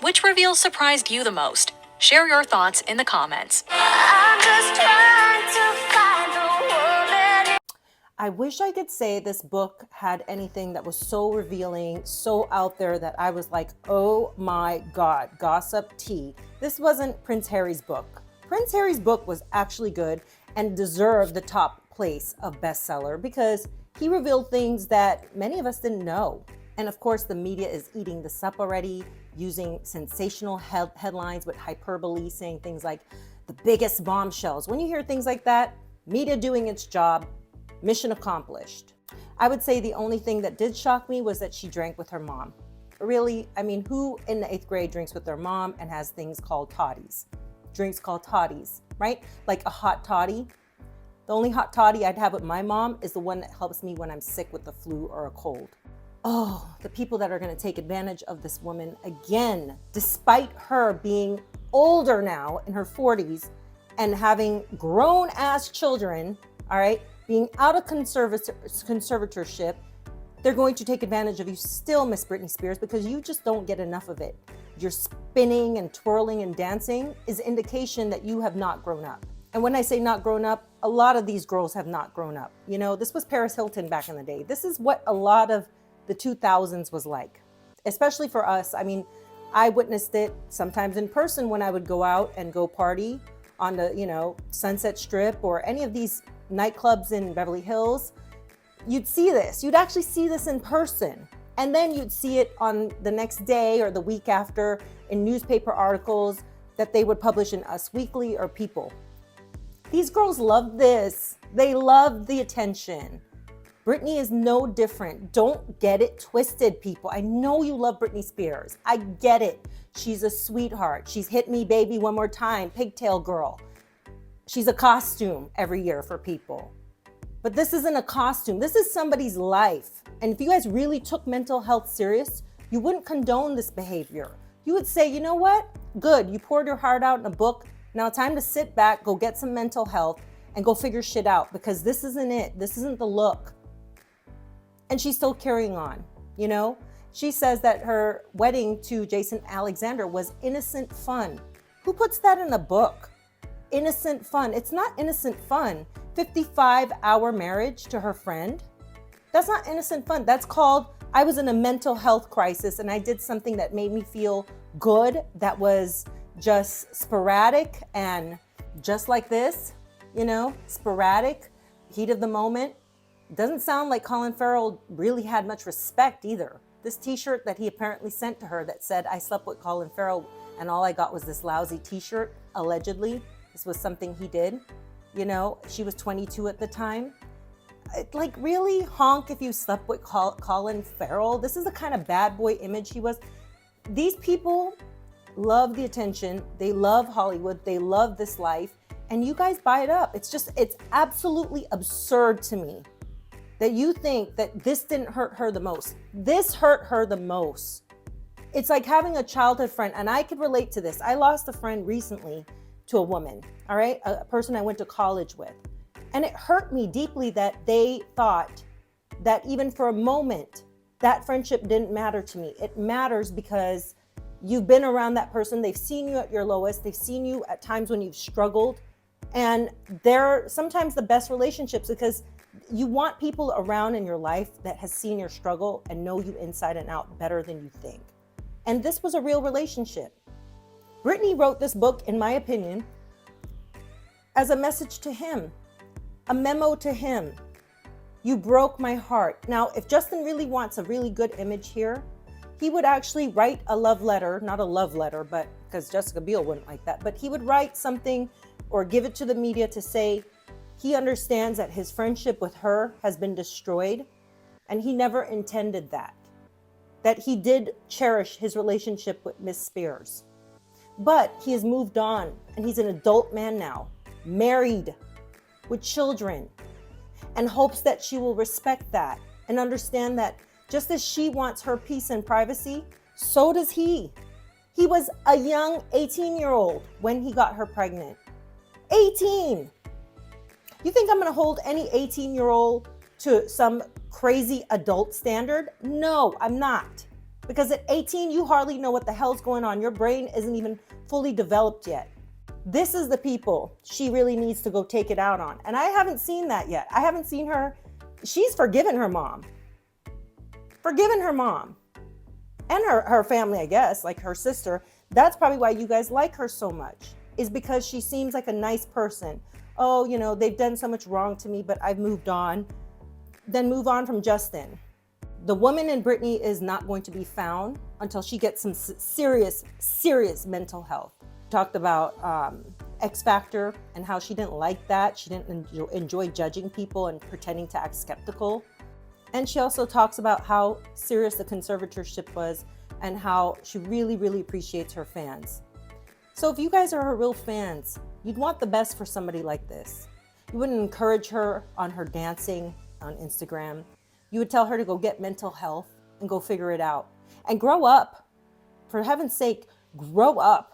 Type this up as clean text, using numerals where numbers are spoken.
Which reveal surprised you the most? Share your thoughts in the comments. I wish I could say this book had anything that was so revealing, so out there that I was like, oh my God, gossip tea. This wasn't Prince Harry's book. Prince Harry's book was actually good and deserved the top place of bestseller because he revealed things that many of us didn't know. And of course, the media is eating this up already, using sensational headlines with hyperbole, saying things like the biggest bombshells. When you hear things like that, media doing its job, mission accomplished. I would say the only thing that did shock me was that she drank with her mom. Really, I mean, who in the 8th grade drinks with their mom and has things called toddies? Drinks called toddies, right? Like a hot toddy. The only hot toddy I'd have with my mom is the one that helps me when I'm sick with the flu or a cold. Oh, the people that are gonna take advantage of this woman again, despite her being older now in her 40s and having grown ass children, all right? Being out of conservatorship, they're going to take advantage of you still, Miss Britney Spears, because you just don't get enough of it. Your spinning and twirling and dancing is indication that you have not grown up. And when I say not grown up, a lot of these girls have not grown up. You know, this was Paris Hilton back in the day. This is what a lot of the 2000s was like, especially for us. I mean, I witnessed it sometimes in person when I would go out and go party on the, you know, Sunset Strip or any of these nightclubs in Beverly Hills. You'd see this. You'd actually see this in person. And then you'd see it on the next day or the week after in newspaper articles that they would publish in Us Weekly or People. These girls love this. They love the attention. Britney is no different. Don't get it twisted, people. I know you love Britney Spears. I get it. She's a sweetheart. She's Hit Me Baby One More Time, Pigtail Girl. She's a costume every year for people. But this isn't a costume. This is somebody's life. And if you guys really took mental health serious, you wouldn't condone this behavior. You would say, you know what? Good, you poured your heart out in a book. Now time to sit back, go get some mental health, and go figure shit out, because this isn't it. This isn't the look. And she's still carrying on, you know? She says that her wedding to Jason Alexander was innocent fun. Who puts that in a book? Innocent fun. It's not innocent fun. 55-hour marriage to her friend. That's not innocent fun. That's called, I was in a mental health crisis and I did something that made me feel good, that was just sporadic and just like this, you know, sporadic, heat of the moment. Doesn't sound like Colin Farrell really had much respect either. This t-shirt that he apparently sent to her that said, I slept with Colin Farrell and all I got was this lousy t-shirt, allegedly. This was something he did. You know, she was 22 at the time. Like, really? Honk if you slept with Colin Farrell? This is the kind of bad boy image he was. These people love the attention. They love Hollywood. They love this life. And you guys buy it up. It's absolutely absurd to me that you think that this didn't hurt her the most. This hurt her the most. It's like having a childhood friend, and I could relate to this. I lost a friend recently to a woman, all right? A person I went to college with. And it hurt me deeply that they thought that even for a moment, that friendship didn't matter to me. It matters because you've been around that person. They've seen you at your lowest. They've seen you at times when you've struggled. And they're sometimes the best relationships because you want people around in your life that has seen your struggle and know you inside and out better than you think. And this was a real relationship. Britney wrote this book, in my opinion, as a message to him, a memo to him. You broke my heart. Now, if Justin really wants a really good image here, he would actually write a love letter, not a love letter, but because Jessica Biel wouldn't like that, but he would write something or give it to the media to say he understands that his friendship with her has been destroyed and he never intended that he did cherish his relationship with Miss Spears. But he has moved on and he's an adult man now, married with children, and hopes that she will respect that and understand that just as she wants her peace and privacy, so does he. He was a young 18-year-old when he got her pregnant. 18! You think I'm gonna hold any 18-year-old to some crazy adult standard? No, I'm not. Because at 18, you hardly know what the hell's going on. Your brain isn't even fully developed yet. This is the people she really needs to go take it out on. And I haven't seen that yet. I haven't seen her. She's forgiven her mom. Forgiven her mom. And her family, I guess, like her sister. That's probably why you guys like her so much, is because she seems like a nice person. Oh, you know, they've done so much wrong to me, but I've moved on. Then move on from Justin. The woman in Britney is not going to be found until she gets some serious mental health. Talked about X Factor and how she didn't like that. She didn't enjoy judging people and pretending to act skeptical. And she also talks about how serious the conservatorship was and how she really appreciates her fans. So if you guys are her real fans, you'd want the best for somebody like this. You wouldn't encourage her on her dancing on Instagram. You would tell her to go get mental health and go figure it out. And grow up. For heaven's sake, grow up.